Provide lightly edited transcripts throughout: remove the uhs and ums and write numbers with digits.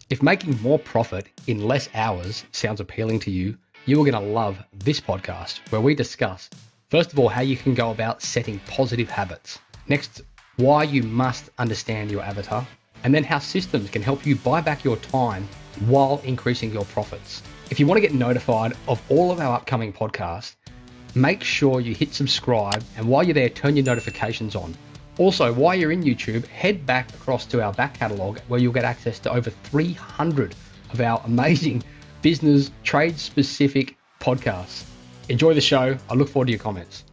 If making more profit in less hours sounds appealing to you, you are going to love this podcast where we discuss, first of all, how you can go about setting positive habits. Next, why you must understand your avatar. And then how systems can help you buy back your time while increasing your profits. If you want to get notified of all of our upcoming podcasts, make sure you hit subscribe. And while you're there, turn your notifications on. Also, while you're in YouTube, head back across to our back catalogue where you'll get access to over 300 of our amazing business, trade-specific podcasts. Enjoy the show. I look forward to your comments.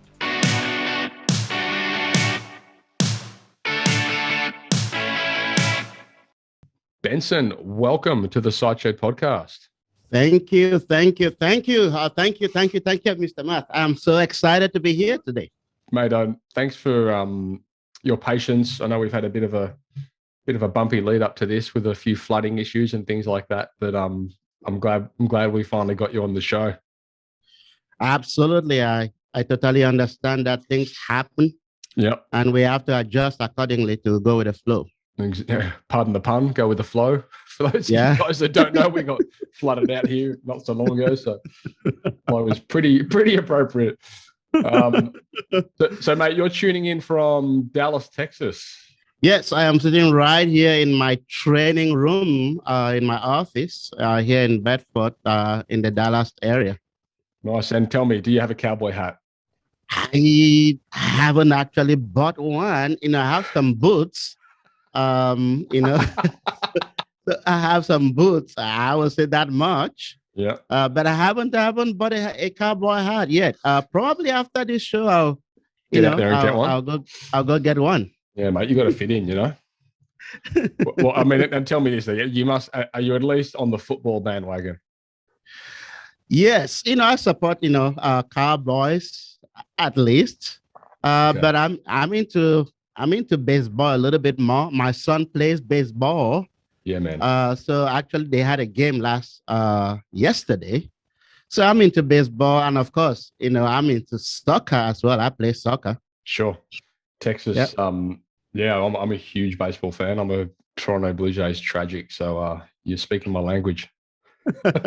Benson, welcome to the Sideshow podcast. Thank you, Mr. Matt. I'm so excited to be here today. Mate, thanks for your patience. I know we've had a bit of a bumpy lead up to this with a few flooding issues and things like that, but I'm glad we finally got you on the show. Absolutely. I totally understand that things happen. Yep. And we have to adjust accordingly to go with the flow. Pardon the pun, go with the flow. For those guys that don't know, we got flooded out here not so long ago, so flow was pretty appropriate. So, mate, you're tuning in from Dallas, Texas. Yes, I am sitting right here in my training room in my office here in Bedford in the Dallas area. Nice. And tell me, do you have a cowboy hat? I haven't actually bought one. I have some boots. So I have some boots. I will say that much. Yeah. But I haven't bought a cowboy hat yet. Probably after this show, I'll go get one. Yeah, mate, you got to fit in, Well, I mean, and tell me this: are you at least on the football bandwagon? Yes, I support Cowboys at least. Okay. But I'm into baseball a little bit more. My son plays baseball. Yeah, man. So actually, they had a game yesterday. So I'm into baseball, and of course, I'm into soccer as well. I play soccer. Sure. Texas. Yep. I'm a huge baseball fan. I'm a Toronto Blue Jays tragic. So you're speaking my language. Anyway,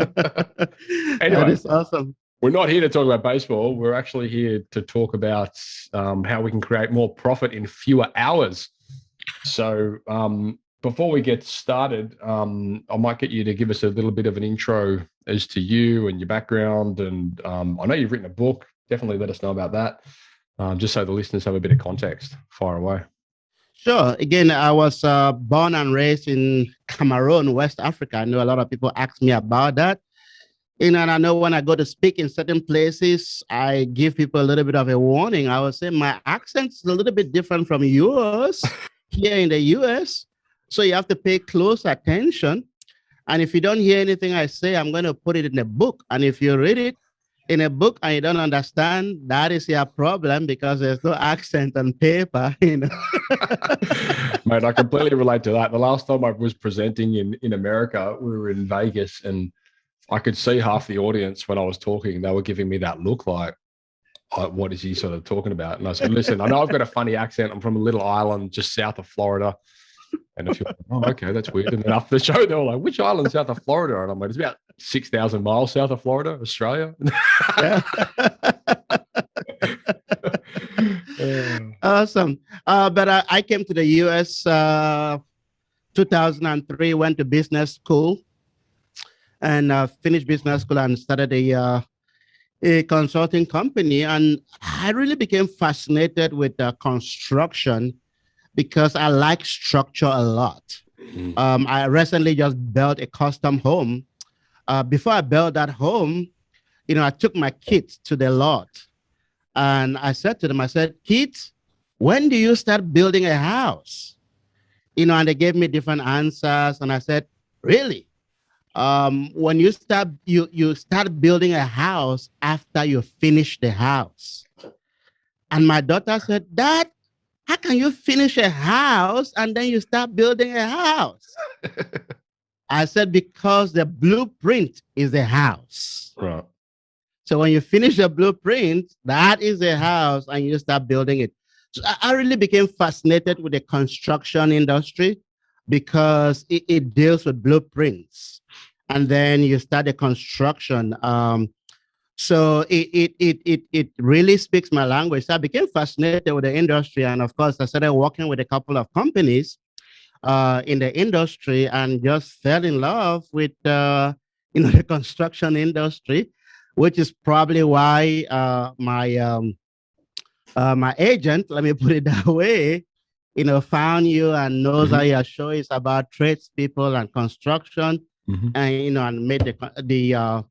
that is awesome. We're not here to talk about baseball. We're actually here to talk about how we can create more profit in fewer hours. So before we get started, I might get you to give us a little bit of an intro as to you and your background. And I know you've written a book. Definitely let us know about that, just so the listeners have a bit of context. Fire away. Sure. Again, I was born and raised in Cameroon, West Africa. I know a lot of people ask me about that. And I know when I go to speak in certain places, I give people a little bit of a warning. I would say my accent is a little bit different from yours here in the US. So you have to pay close attention. And if you don't hear anything I say, I'm going to put it in a book. And if you read it in a book and you don't understand, that is your problem because there's no accent on paper. Mate, I completely relate to that. The last time I was presenting in America, we were in Vegas, and I could see half the audience when I was talking. They were giving me that look like, what is he sort of talking about? And I said, listen, I know I've got a funny accent. I'm from a little island just south of Florida. And if you're like, oh, okay, that's weird. And then after the show, they were like, which island south of Florida? And I'm like, it's about 6,000 miles south of Florida, Australia. Awesome. But I came to the US 2003, went to business school and finished business school and started a consulting company. And I really became fascinated with construction because I like structure a lot. Mm-hmm. I recently just built a custom home. Before I built that home, I took my kids to the lot. And I said to them, kids, when do you start building a house? And they gave me different answers. And I said, really? When you start building a house after you finish the house. And my daughter said, Dad, how can you finish a house and then you start building a house? I said, because the blueprint is the house. Right. So when you finish the blueprint, that is the house and you start building it. So I really became fascinated with the construction industry. because it deals with blueprints. And then you start the construction. So it really speaks my language. So I became fascinated with the industry. And of course, I started working with a couple of companies in the industry and just fell in love with the construction industry, which is probably why my agent, let me put it that way, found you and knows how your show is about tradespeople and construction, and and made the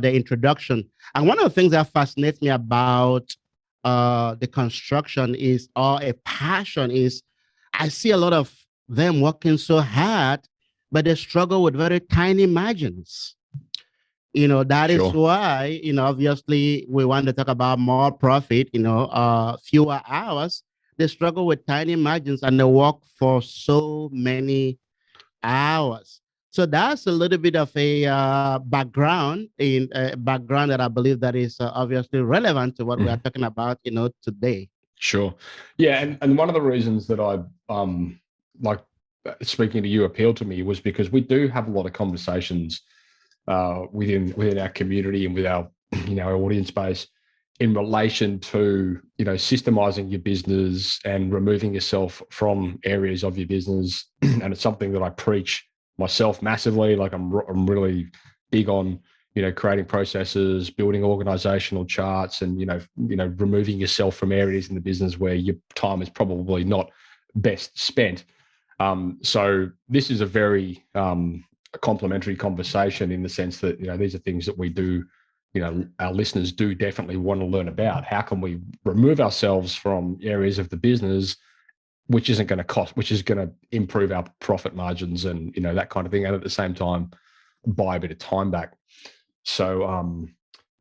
introduction. And one of the things that fascinates me about the construction is, or a passion is, I see a lot of them working so hard, but they struggle with very tiny margins. That is Sure. why, obviously we want to talk about more profit, fewer hours. They struggle with tiny margins and they work for so many hours. So that's a little bit of a background that I believe that is obviously relevant to what we are talking about, today. Sure. Yeah, and one of the reasons that I like speaking to you appealed to me was because we do have a lot of conversations within our community and with our our audience base in relation to systemizing your business and removing yourself from areas of your business. And it's something that I preach myself massively. Like I'm really big on creating processes, building organizational charts, and removing yourself from areas in the business where your time is probably not best spent. So this is a very complementary conversation in the sense that these are things that we do, our listeners do definitely want to learn about. How can we remove ourselves from areas of the business which isn't going to cost, which is going to improve our profit margins and that kind of thing, and at the same time buy a bit of time back. So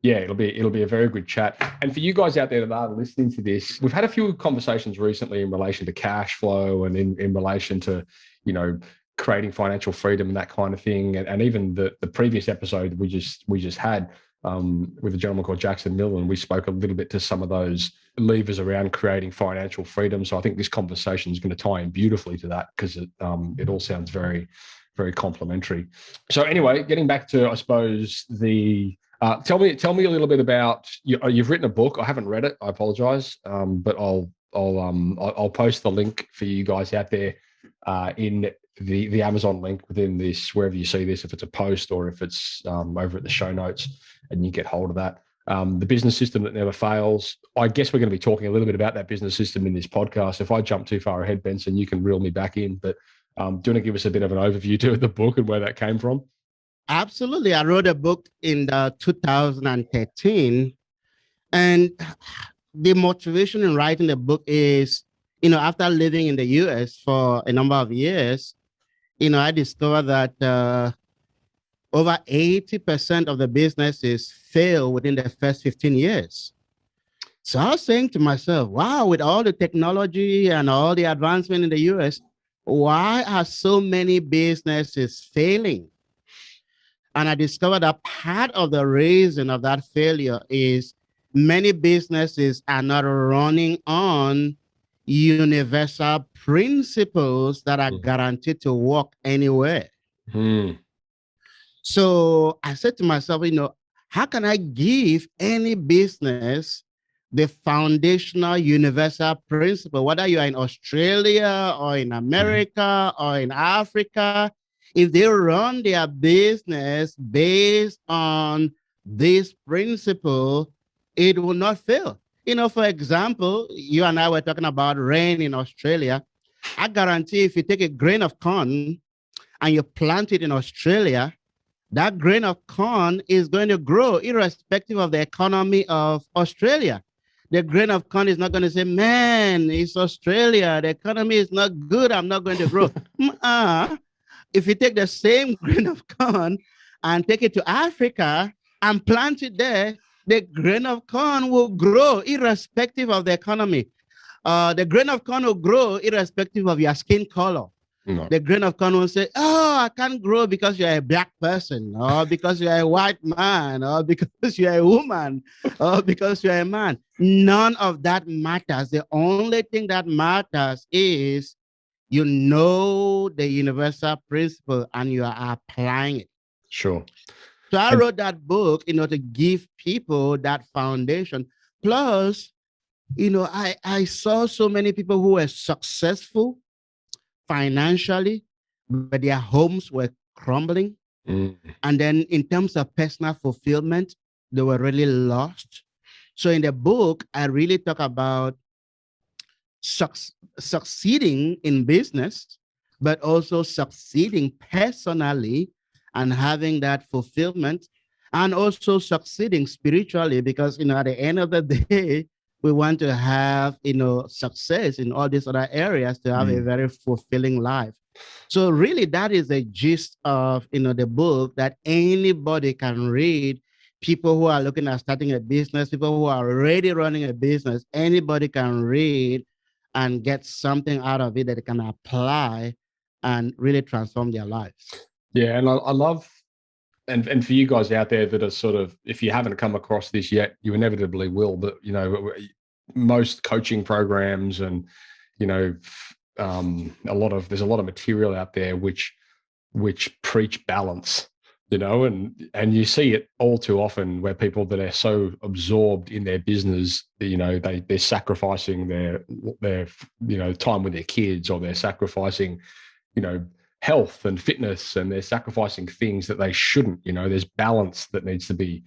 yeah, it'll be a very good chat. And for you guys out there that are listening to this, we've had a few conversations recently in relation to cash flow and in relation to creating financial freedom and that kind of thing. And even the previous episode we just had with a gentleman called Jackson Millen, we spoke a little bit to some of those levers around creating financial freedom. So I think this conversation is going to tie in beautifully to that, because it all sounds very, very complementary. So anyway, getting back to, I suppose, the tell me a little bit about you've written a book. I haven't read it. I apologize, but I'll post the link for you guys out there in the Amazon link within this, wherever you see this, if it's a post or if it's over at the show notes, and you get hold of that. The business system that never fails. I guess we're going to be talking a little bit about that business system in this podcast. If I jump too far ahead, Benson, you can reel me back in. But do you want to give us a bit of an overview to the book and where that came from? Absolutely. I wrote a book in 2013, and the motivation in writing the book is, after living in the US for a number of years, I discovered that over 80% of the businesses fail within the first 15 years. So I was saying to myself, wow, with all the technology and all the advancement in the US, why are so many businesses failing? And I discovered that part of the reason of that failure is many businesses are not running on universal principles that are guaranteed to work anywhere. So I said to myself, how can I give any business the foundational universal principle, whether you are in Australia or in America or in Africa? If they run their business based on this principle, it will not fail. For example, you and I were talking about rain in Australia. I guarantee if you take a grain of corn and you plant it in Australia, that grain of corn is going to grow irrespective of the economy of Australia. The grain of corn is not going to say, man, it's Australia, the economy is not good, I'm not going to grow. If you take the same grain of corn and take it to Africa and plant it there, the grain of corn will grow irrespective of the economy. The grain of corn will grow irrespective of your skin color. No. The grain of corn will say, oh, I can't grow because you're a black person, or because you're a white man, or because you're a woman, or because you're a man. None of that matters. The only thing that matters is you know the universal principle and you are applying it. Sure. So I wrote that book, to give people that foundation. Plus, I saw so many people who were successful financially, but their homes were crumbling. Mm. And then in terms of personal fulfillment, they were really lost. So in the book, I really talk about succeeding in business, but also succeeding personally and having that fulfillment, and also succeeding spiritually, because at the end of the day, we want to have success in all these other areas to have a very fulfilling life. So really, that is a gist of the book that anybody can read. People who are looking at starting a business, people who are already running a business, anybody can read and get something out of it that they can apply and really transform their lives. Yeah, and I love, and for you guys out there that are sort of, if you haven't come across this yet, you inevitably will, but most coaching programs and there's a lot of material out there which preach balance, and you see it all too often where people that are so absorbed in their business, they're sacrificing their time with their kids, or they're sacrificing health and fitness, and they're sacrificing things that they shouldn't. There's balance that needs to be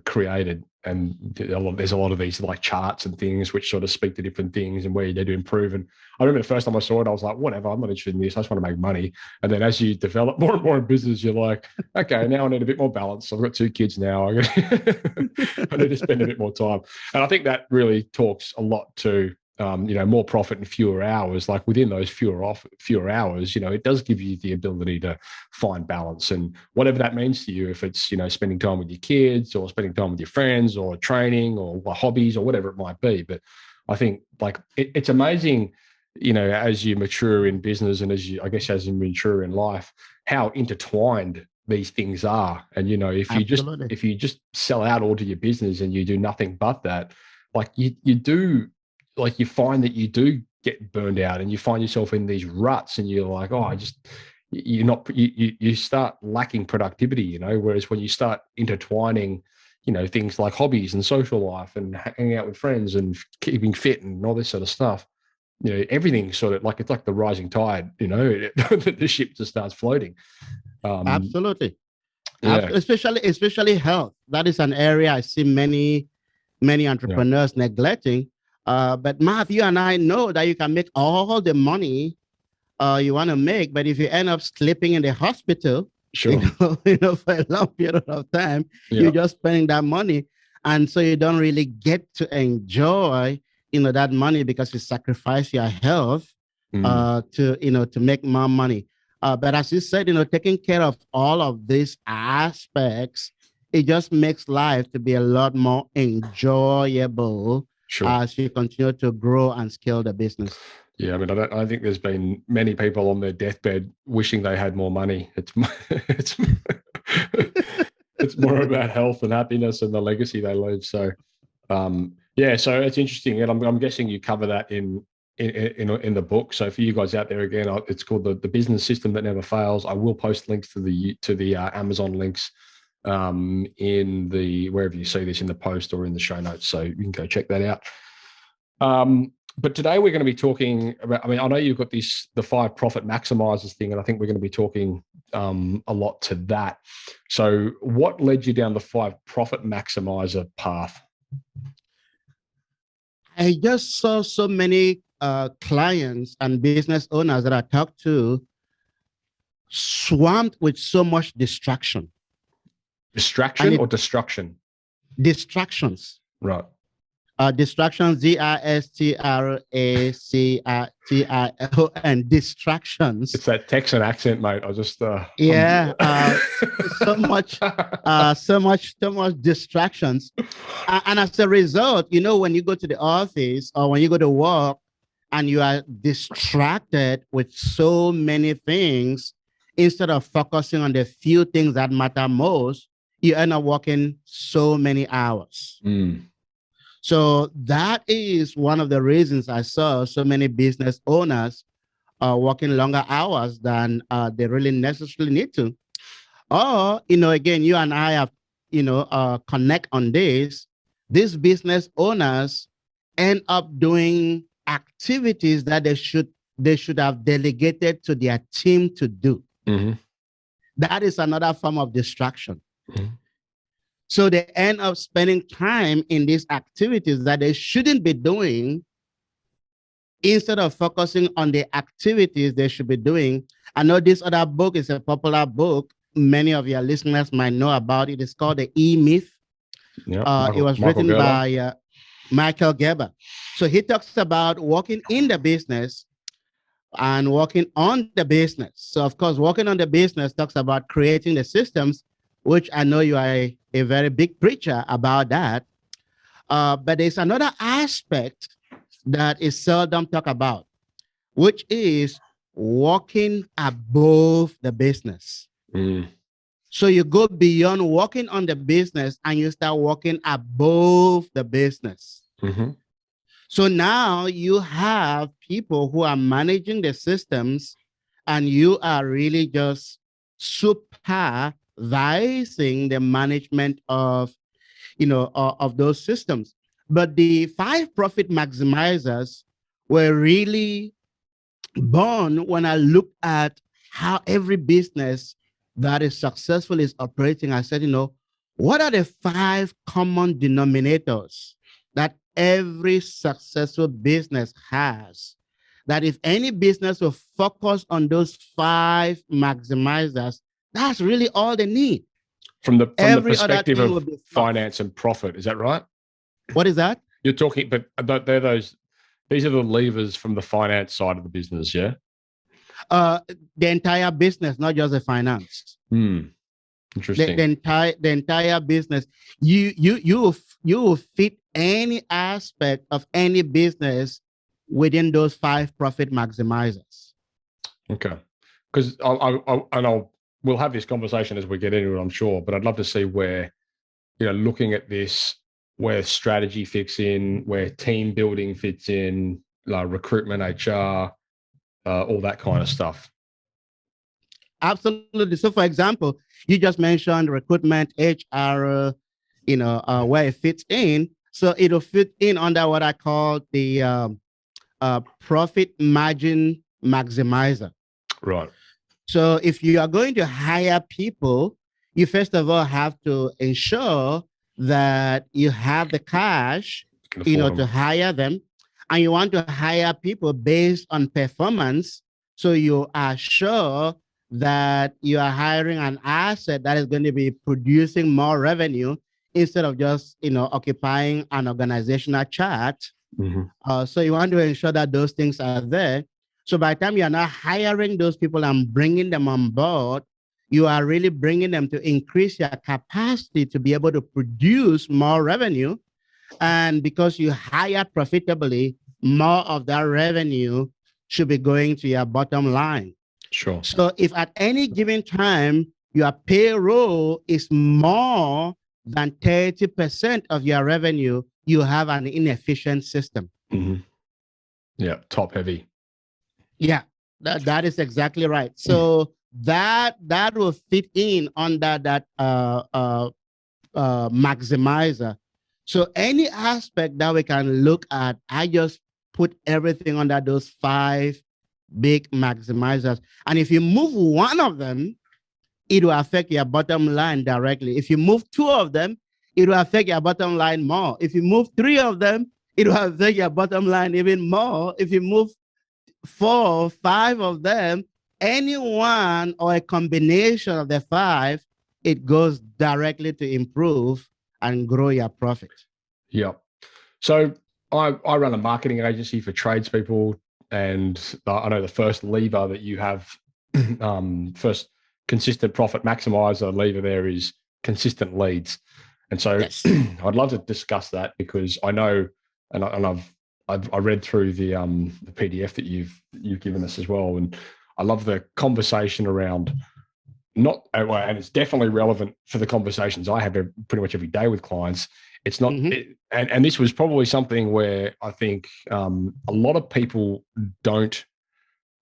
created, and there's a lot of these like charts and things which sort of speak to different things and where you need to improve. And I remember the first time I saw it, I was like, whatever, I'm not interested in this, I just want to make money. And then as you develop more and more in business, you're like, okay, now I need a bit more balance. I've got 2 kids now, I need to spend a bit more time. And I think that really talks a lot to more profit and fewer hours. Like within those fewer hours, it does give you the ability to find balance, and whatever that means to you, if it's, spending time with your kids or spending time with your friends or training or hobbies or whatever it might be. But I think like it's amazing, as you mature in business and as you mature in life, how intertwined these things are. And, if you just sell out all to your business and you do nothing but that, like you find that you do get burned out and you find yourself in these ruts, and you're like, you start lacking productivity, whereas when you start intertwining, things like hobbies and social life and hanging out with friends and keeping fit and all this sort of stuff, everything sort of like, it's like the rising tide, the ship just starts floating. Absolutely. Yeah. Especially health. That is an area I see many entrepreneurs neglecting. But Matt, you and I know that you can make all the money you want to make, but if you end up sleeping in the hospital, sure, for a long period of time, you're just spending that money, and so you don't really get to enjoy, that money, because you sacrifice your health to make more money. But as you said, taking care of all of these aspects, it just makes life to be a lot more enjoyable. Sure. As you continue to grow and scale the business. Yeah, I mean, I think there's been many people on their deathbed wishing they had more money. It's more about health and happiness and the legacy they leave. So, so it's interesting, and I'm guessing you cover that in the book. So for you guys out there, again, it's called the Business System That Never Fails. I will post links to the Amazon links in the, wherever you see this, in the post or in the show notes, so you can go check that out. But today we're going to be talking about, I know you've got the 5 profit maximizers thing, and I think we're going to be talking a lot to that. So what led you down the 5 profit maximizer path? I just saw so many clients and business owners that I talked to swamped with so much distraction. Distraction or destruction? Distractions. Right. Distractions, distractions, distractions. It's that Texan accent, mate. I just so much distractions, and as a result, when you go to the office or when you go to work and you are distracted with so many things, instead of focusing on the few things that matter most, you end up working so many hours. So that is one of the reasons I saw so many business owners working longer hours than they really necessarily need to. Or, again, you and I have, connect on this. These business owners end up doing activities that they should have delegated to their team to do. Mm-hmm. That is another form of distraction. Mm-hmm. So they end up spending time in these activities that they shouldn't be doing instead of focusing on the activities they should be doing. I know this other book is a popular book. Many of your listeners might know about it. It's called The E-Myth. Yeah, It was Michael written Gerber. by Michael Gerber. So he talks about working in the business and working on the business. So of course, working on the business talks about creating the systems, which I know you are a very big preacher about that. But there's another aspect that is seldom talked about, which is working above the business. Mm. So you go beyond working on the business and you start working above the business. Mm-hmm. So now you have people who are managing the systems and you are really just supervising the management of those systems. But the 5 profit maximizers were really born when I looked at how every business that is successful is operating. I said, what are the 5 common denominators that every successful business has? That if any business will focus on those 5 maximizers, that's really all they need. From the Every perspective other thing of finance and profit, is that right? What is that? You're talking, but these are the levers from the finance side of the business, yeah? The entire business, not just the finance. Interesting. The entire business. You will fit any aspect of any business within those 5 profit maximizers. Okay, because we'll have this conversation as we get into it, I'm sure. But I'd love to see where, looking at this, where strategy fits in, where team building fits in, like recruitment, HR, all that kind of stuff. Absolutely. So, for example, you just mentioned recruitment, HR, where it fits in. So it'll fit in under what I call the profit margin maximizer. Right. So if you are going to hire people, you first of all have to ensure that you have the cash, to hire them. And you want to hire people based on performance. So you are sure that you are hiring an asset that is going to be producing more revenue instead of just, occupying an organizational chart. Mm-hmm. So you want to ensure that those things are there. So by the time you are not hiring those people and bringing them on board, you are really bringing them to increase your capacity to be able to produce more revenue. And because you hire profitably, more of that revenue should be going to your bottom line. Sure. So if at any given time, your payroll is more than 30% of your revenue, you have an inefficient system. Mm-hmm. Yeah, top heavy. Yeah, that is exactly right. So that will fit in under that maximizer. So any aspect that we can look at, I just put everything under those 5 big maximizers. And if you move one of them, it will affect your bottom line directly. If you move 2 of them, it will affect your bottom line more. If you move 3 of them, it will affect your bottom line even more. If you move 4, 5 of them, any one or a combination of the 5, it goes directly to improve and grow your profit. Yeah. So I run a marketing agency for tradespeople, and I know the first lever that you have, first consistent profit maximizer lever there is consistent leads. And so yes. I'd love to discuss that because I know, and I read through the PDF that you've given us as well, and I love the conversation around and it's definitely relevant for the conversations I have pretty much every day with clients. It's not, and this was probably something where I think a lot of people don't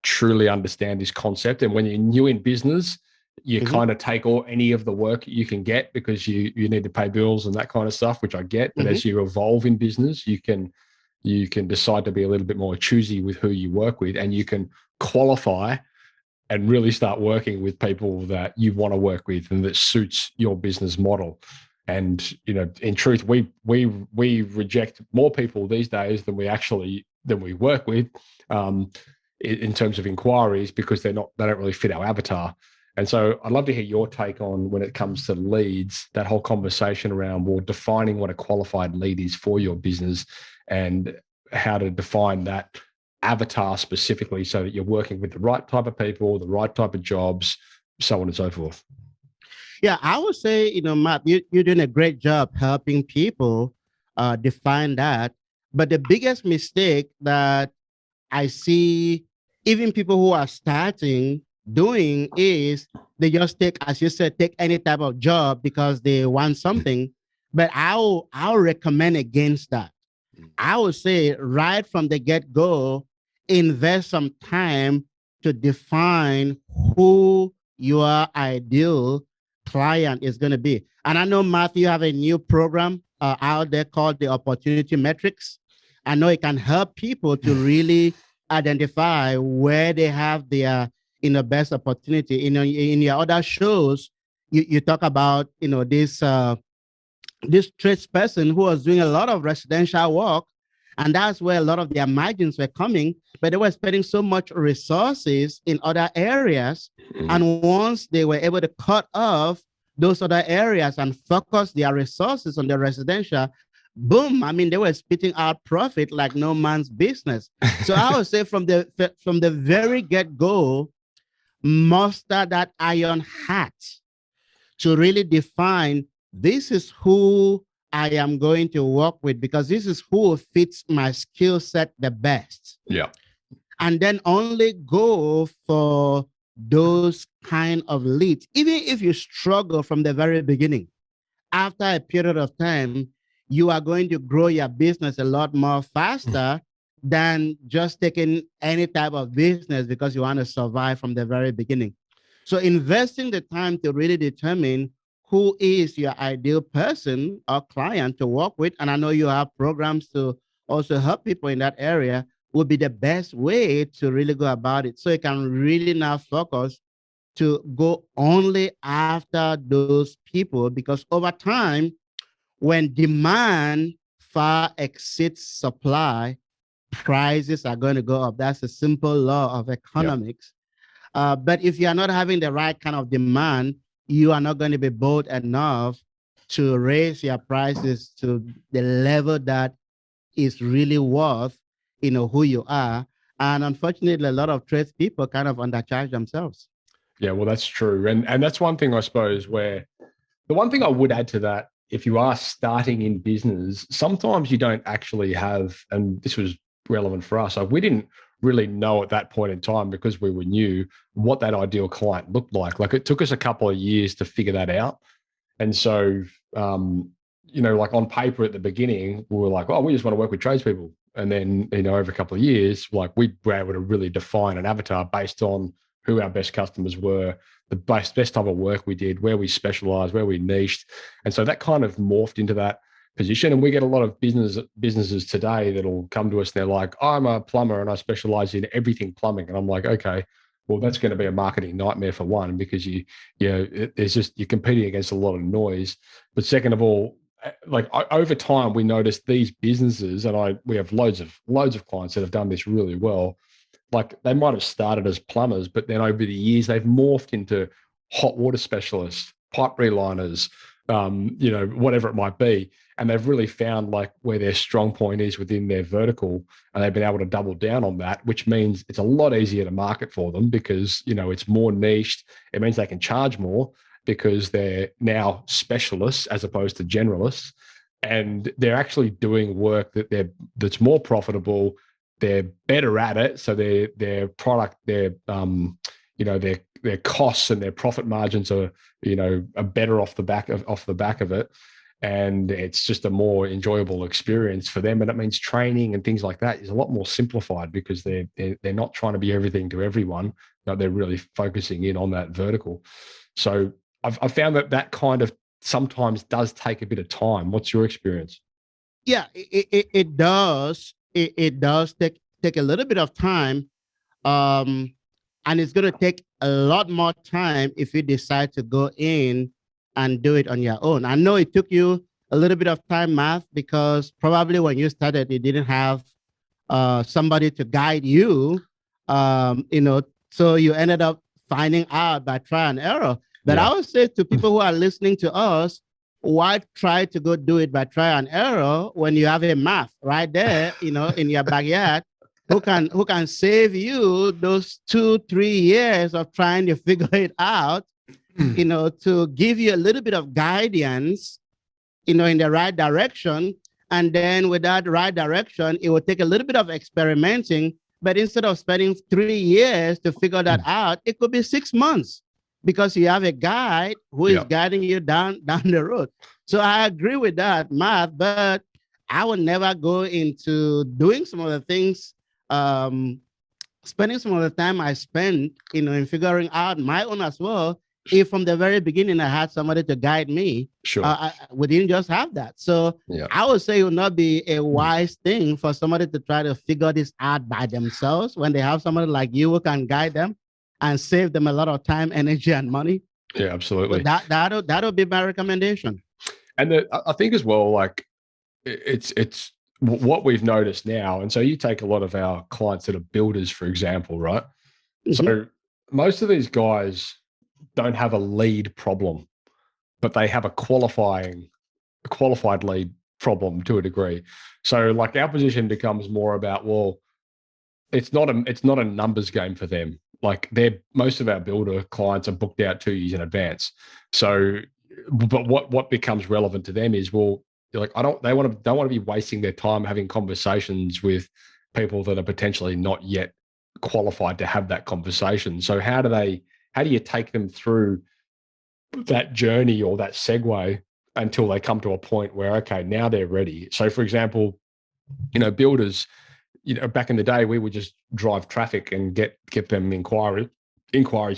truly understand this concept. And when you're new in business, you kind of take any of the work you can get because you need to pay bills and that kind of stuff, which I get. But as you evolve in business, you can decide to be a little bit more choosy with who you work with, and you can qualify and really start working with people that you want to work with and that suits your business model. And, you know, in truth, we reject more people these days than we work with, in terms of inquiries, because they don't really fit our avatar. And so I'd love to hear your take on, when it comes to leads, that whole conversation around, well, defining what a qualified lead is for your business and how to define that avatar specifically so that you're working with the right type of people, the right type of jobs, so on and so forth. Yeah, I would say, Matt, you're doing a great job helping people define that. But the biggest mistake that I see even people who are starting doing is they just take, as you said, take any type of job because they want something. But I'll recommend against that. I would say right from the get-go, invest some time to define who your ideal client is going to be. And I know, Matthew, you have a new program out there called the Opportunity Metrics. I know it can help people to really identify where they have their best opportunity. In your other shows, you talk about this tradesperson who was doing a lot of residential work, and that's where a lot of their margins were coming, but they were spending so much resources in other areas. And once they were able to cut off those other areas and focus their resources on the residential, boom, I mean, they were spitting out profit like no man's business. So I would say from the very get-go, muster that iron hat to really define, this is who I am going to work with because this is who fits my skill set the best. Yeah. And then only go for those kind of leads. Even if you struggle from the very beginning, after a period of time, you are going to grow your business a lot more faster than just taking any type of business because you want to survive from the very beginning. So investing the time to really determine who is your ideal person or client to work with, and I know you have programs to also help people in that area, would be the best way to really go about it. So you can really now focus to go only after those people, because over time, when demand far exceeds supply, prices are going to go up. That's a simple law of economics. Yep. But if you're not having the right kind of demand, you are not going to be bold enough to raise your prices to the level that is really worth, who you are. And unfortunately, a lot of tradespeople kind of undercharge themselves. Yeah, well, that's true. And that's one thing, I suppose, where the one thing I would add to that, if you are starting in business, sometimes you don't actually have, and this was relevant for us, we didn't really know at that point in time, because we were new, what that ideal client looked like. Like, it took us a couple of years to figure that out. And so, like on paper at the beginning, we were like, oh, we just want to work with tradespeople. And then, over a couple of years, like, we were able to really define an avatar based on who our best customers were, the best type of work we did, where we specialized, where we niched. And so that kind of morphed into that position. And we get a lot of businesses today that'll come to us and they're like, I'm a plumber and I specialize in everything plumbing. And I'm like, okay, well, that's going to be a marketing nightmare for one, because you're competing against a lot of noise. But second of all, like, over time, we noticed these businesses, and we have loads of clients that have done this really well. Like, they might have started as plumbers, but then over the years, they've morphed into hot water specialists, pipe reliners, whatever it might be. And they've really found like where their strong point is within their vertical, and they've been able to double down on that, which means it's a lot easier to market for them because, it's more niched. It means they can charge more because they're now specialists as opposed to generalists. And they're actually doing work that's more profitable. They're better at it. So their product, their costs and their profit margins are better off the back of it. and it's just a more enjoyable experience for them. And it means training and things like that is a lot more simplified because they're not trying to be everything to everyone. They're really focusing in on that vertical. So I've found that kind of sometimes does take a bit of time. What's your experience? Yeah, it does. It does take a little bit of time. And it's going to take a lot more time if you decide to go in and do it on your own. I know it took you a little bit of time, Matt, because probably when you started, you didn't have somebody to guide you, so you ended up finding out by trial and error. But I would say to people who are listening to us, why try to go do it by trial and error when you have a math right there, in your backyard, who can save you those 2-3 years of trying to figure it out, to give you a little bit of guidance, in the right direction. And then with that right direction, it will take a little bit of experimenting. But instead of spending 3 years to figure that out, it could be 6 months because you have a guide who is guiding you down the road. So I agree with that, Matt, but I would never go into doing some of the things, spending some of the time I spent, in figuring out my own as well. If from the very beginning I had somebody to guide me, Sure. we didn't just have that. So I would say it would not be a wise thing for somebody to try to figure this out by themselves when they have somebody like you who can guide them and save them a lot of time, energy, and money. Yeah, absolutely. So that'll be my recommendation. And I think as well, like it's what we've noticed now. And so you take a lot of our clients that are builders, for example, right? Mm-hmm. So most of these guys don't have a lead problem, but they have a qualified lead problem to a degree. So like our position becomes more about, well, it's not a numbers game for them. Like most of our builder clients are booked out 2 years in advance. So, but what becomes relevant to them is, well, like don't want to be wasting their time having conversations with people that are potentially not yet qualified to have that conversation. So how do you take them through that journey or that segue until they come to a point where, okay, now they're ready? So for example, builders, back in the day, we would just drive traffic and get them inquiries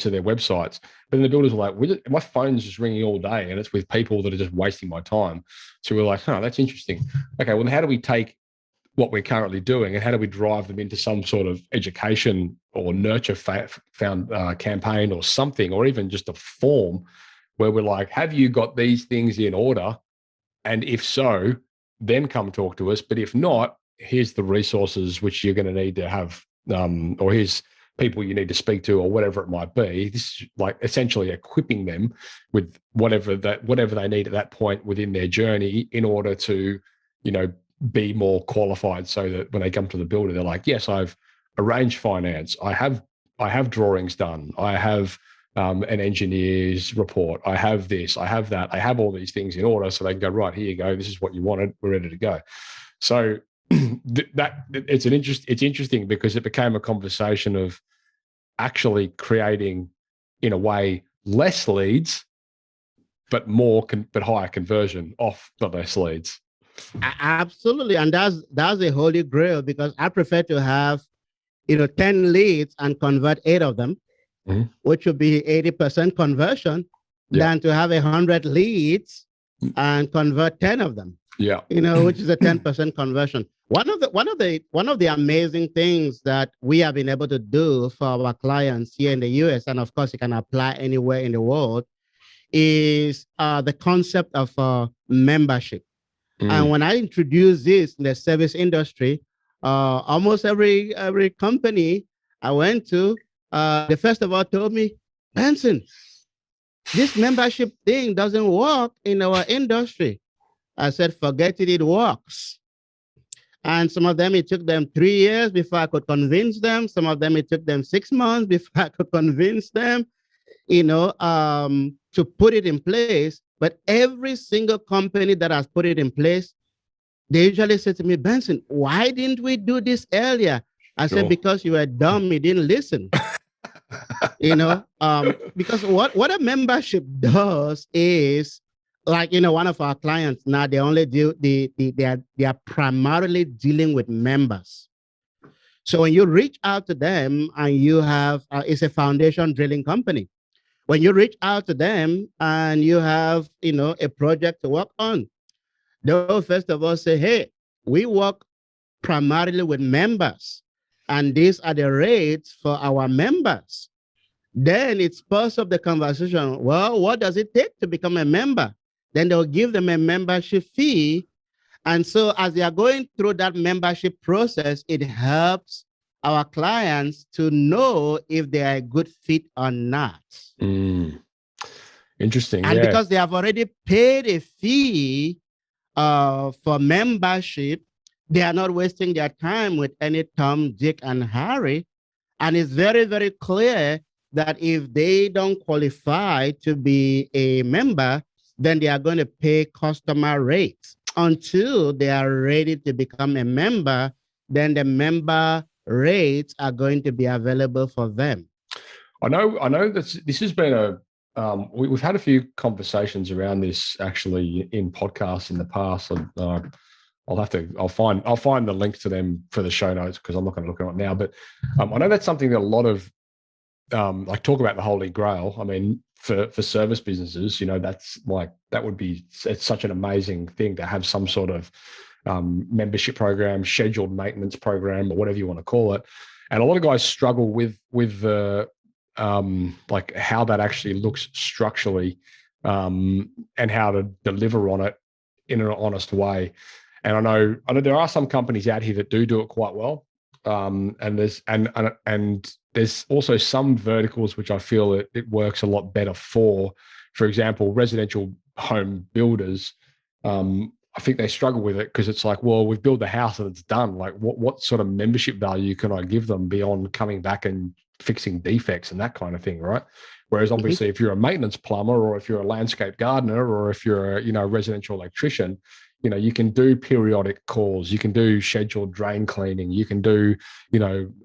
to their websites. But then the builders were like, my phone's just ringing all day and it's with people that are just wasting my time. So we're like, that's interesting. Okay, well, how do we take what we're currently doing and how do we drive them into some sort of education or nurture found campaign or something, or even just a form where we're like, have you got these things in order? And if so, then come talk to us. But if not, here's the resources which you're going to need to have, or here's people you need to speak to, or whatever it might be. This is like essentially equipping them with whatever they need at that point within their journey in order to, be more qualified, so that when they come to the builder, they're like, yes, I've arranged finance. I have drawings done. I have an engineer's report. I have this, I have that. I have all these things in order, so they can go, right, here you go. This is what you wanted. We're ready to go. So it's interesting because it became a conversation of actually creating, in a way, less leads, but higher conversion off the less leads. Absolutely. And that's a holy grail, because I prefer to have 10 leads and convert 8 of them, which would be 80% conversion, than to have 100 leads and convert 10 of them. Yeah. Which is a 10% conversion. One of the amazing things that we have been able to do for our clients here in the US, and of course you can apply anywhere in the world, is the concept of membership. And when I introduced this in the service industry, almost every company I went to, they first of all told me, Benson, this membership thing doesn't work in our industry. I said, forget it, it works. And some of them, it took them 3 years before I could convince them. Some of them, it took them 6 months before I could convince them, to put it in place. But every single company that has put it in place, they usually say to me, Benson, why didn't we do this earlier? I said, because you were dumb, you didn't listen. Because what a membership does is like one of our clients now, they only do they are primarily dealing with members. So when you reach out to them and you have it's a foundation drilling company. When you reach out to them and you have a project to work on, they'll first of all say, hey, we work primarily with members, and these are the rates for our members. Then it's part of the conversation. Well, what does it take to become a member? Then they'll give them a membership fee. And so as they are going through that membership process, it helps our clients to know if they are a good fit or not. Interesting. And because they have already paid a fee for membership, they are not wasting their time with any Tom, Dick, and Harry. And it's very, very clear that if they don't qualify to be a member, then they are going to pay customer rates until they are ready to become a member. Then the member rates are going to be available for them. I know that this has been we've had a few conversations around this actually in podcasts in the past. I'll find the link to them for the show notes because I'm not going to look at it now. But I know that's something that a lot of like talk about the Holy Grail. I mean, for service businesses, it's such an amazing thing to have some sort of membership program, scheduled maintenance program, or whatever you want to call it. And a lot of guys struggle with the like how that actually looks structurally and how to deliver on it in an honest way. And I know there are some companies out here that do it quite well. And there's also some verticals which I feel it works a lot better for. For example, residential home builders. I think they struggle with it because it's like, well, we've built the house and it's done. Like, what sort of membership value can I give them beyond coming back and fixing defects and that kind of thing, right? Whereas obviously, if you're a maintenance plumber or if you're a landscape gardener or if you're a residential electrician, you can do periodic calls, you can do scheduled drain cleaning, you can do,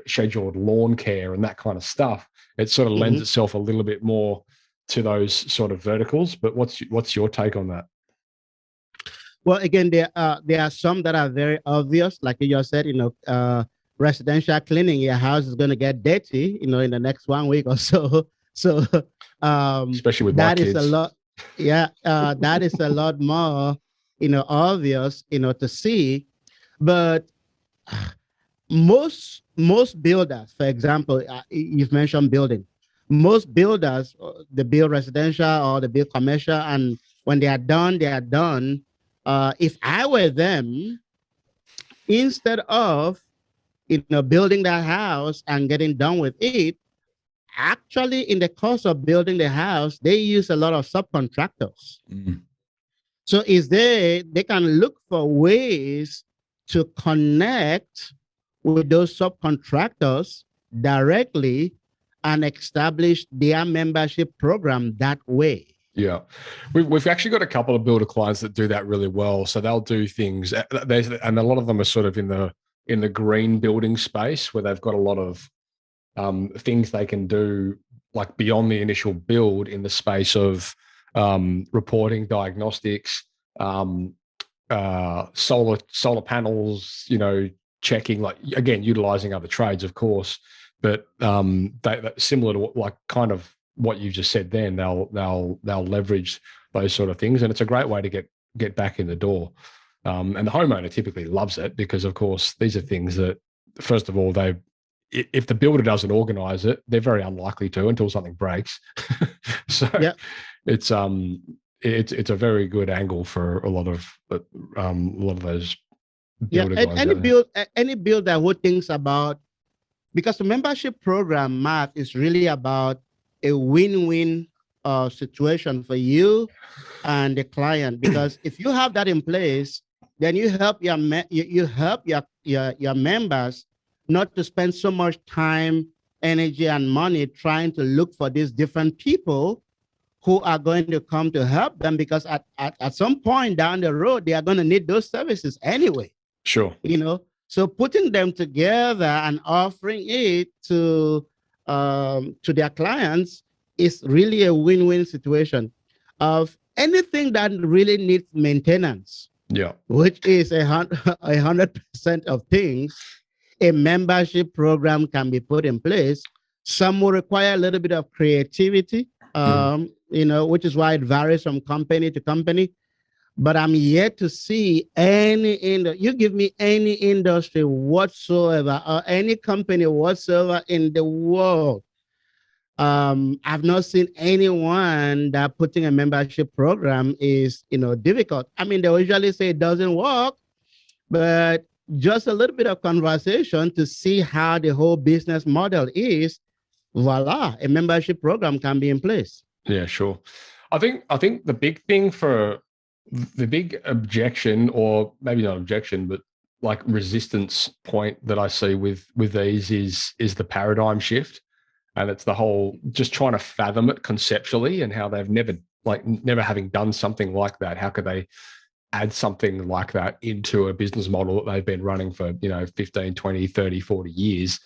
scheduled lawn care and that kind of stuff. It sort of lends itself a little bit more to those sort of verticals. But what's your take on that? Well, again, there are some that are very obvious, like you just said, residential cleaning. Your house is going to get dirty, in the next 1 week or so. So, especially with that is a lot. Yeah, that is a lot more, obvious, to see. But most builders, for example, you've mentioned building. Most builders, they build residential or they build commercial, and when they are done, they are done. If I were them, instead of building that house and getting done with it, actually in the course of building the house, they use a lot of subcontractors. So they can look for ways to connect with those subcontractors directly and establish their membership program that way. Yeah, we've actually got a couple of builder clients that do that really well. So they'll do things, and a lot of them are sort of in the green building space where they've got a lot of things they can do like beyond the initial build in the space of reporting, diagnostics, solar panels, checking, like again utilizing other trades, of course, but similar to like kind of what you just said. Then they'll leverage those sort of things, and it's a great way to get back in the door. And the homeowner typically loves it because, of course, these are things that, first of all, if the builder doesn't organize it, they're very unlikely to until something breaks. So yeah. It's a very good angle for a lot of those builder guys. Any builder who thinks about, because the membership program, Matt, is really about a win-win situation for you and the client. Because if you have that in place, then you help your members not to spend so much time, energy, and money trying to look for these different people who are going to come to help them, because at some point down the road, they are going to need those services anyway. Sure. So putting them together and offering it to their clients is really a win-win situation. anything that really needs maintenance, Yeah. which is 100% of things, a membership program can be put in place. Some will require a little bit of creativity, which is why it varies from company to company. But I'm yet to see you give me any industry whatsoever or any company whatsoever in the world. I've not seen anyone that putting a membership program is, difficult. I mean, they usually say it doesn't work, but just a little bit of conversation to see how the whole business model is, voila, a membership program can be in place. Yeah, sure. I think the big thing for the big objection, or maybe not objection, but like resistance point that I see with these is the paradigm shift. And it's the whole just trying to fathom it conceptually, and how they've never having done something like that. How could they add something like that into a business model that they've been running for 15, 20, 30, 40 years?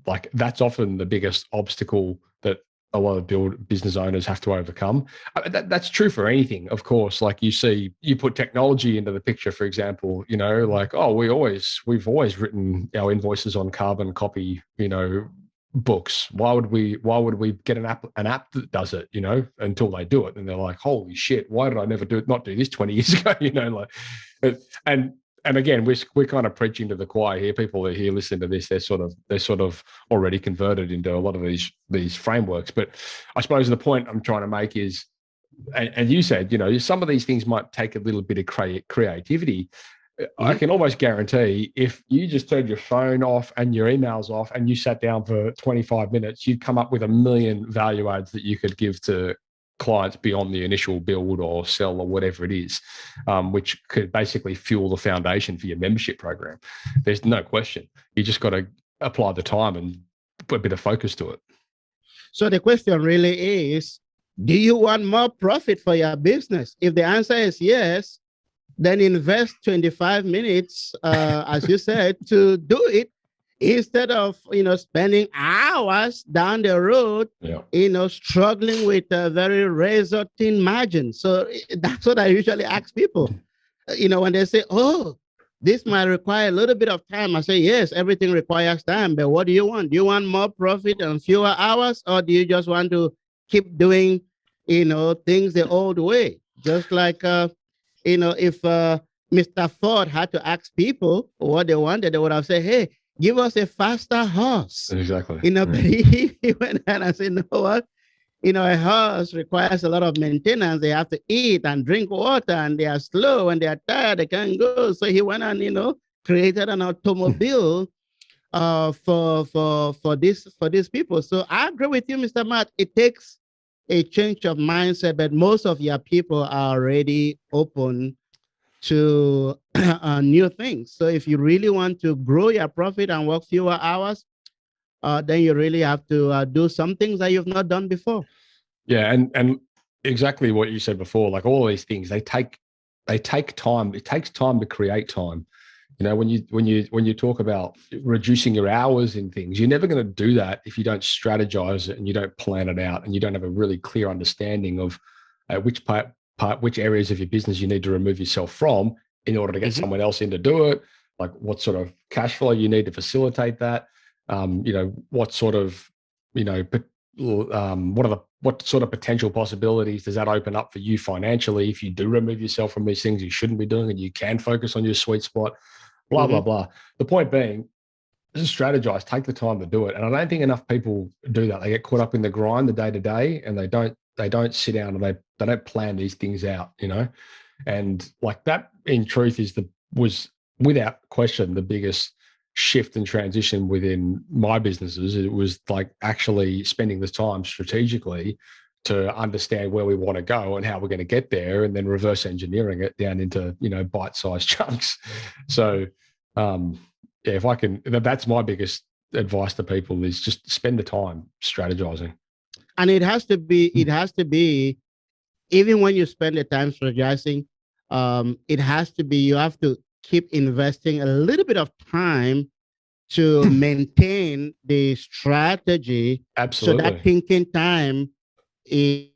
Like that's often the biggest obstacle that a lot of business owners have to overcome. That's true for anything, of course. Like you put technology into the picture, for example, like, oh, we've always written our invoices on carbon copy, books. Why would we get an app that does it, until they do it, and they're like, holy shit, why did I never not do this 20 years ago? And again, we're kind of preaching to the choir here. People that are here listening to this, they're sort of already converted into a lot of these frameworks. But I suppose the point I'm trying to make is, and you said, some of these things might take a little bit of creativity. I can almost guarantee if you just turned your phone off and your emails off and you sat down for 25 minutes, you'd come up with 1 million value adds that you could give to clients beyond the initial build or sell or whatever it is, which could basically fuel the foundation for your membership program. There's no question. You just got to apply the time and put a bit of focus to it. So the question really is, do you want more profit for your business? If the answer is yes, then invest 25 minutes, as you said, to do it, instead of, spending hours down the road, struggling with a very razor thin margin. So that's what I usually ask people, when they say, oh, this might require a little bit of time. I say, yes, everything requires time, but what do you want? Do you want more profit and fewer hours, or do you just want to keep doing, things the old way? Just like, if Mr. Ford had to ask people what they wanted, they would have said, hey, give us a faster horse. Exactly. But he went ahead and said, you know what? A horse requires a lot of maintenance. They have to eat and drink water, and they are slow and they are tired. They can't go. So he went and, created an automobile for these people. So I agree with you, Mr. Matt. It takes a change of mindset, but most of your people are already open to new things. So if you really want to grow your profit and work fewer hours, then you really have to do some things that you've not done before. Yeah, and exactly what you said before. Like all of these things, they take time. It takes time to create time. When you talk about reducing your hours in things, you're never going to do that if you don't strategize it and you don't plan it out and you don't have a really clear understanding of which areas of your business you need to remove yourself from in order to get someone else in to do it. Like what sort of cash flow you need to facilitate that. What sort of, what sort of potential possibilities does that open up for you financially if you do remove yourself from these things you shouldn't be doing and you can focus on your sweet spot. Blah, blah, blah. The point being, just strategize, take the time to do it. And I don't think enough people do that. They get caught up in the grind, the day to day, and they don't sit down and they don't plan these things out, And like that, in truth, was without question the biggest shift and transition within my businesses. It was like actually spending the time strategically to understand where we want to go and how we're going to get there, and then reverse engineering it down into, bite-sized chunks. So, if I can, that's my biggest advice to people is just spend the time strategizing. And it has to be, even when you spend the time strategizing, it has to be, you have to keep investing a little bit of time to maintain the strategy. Absolutely. So that thinking time is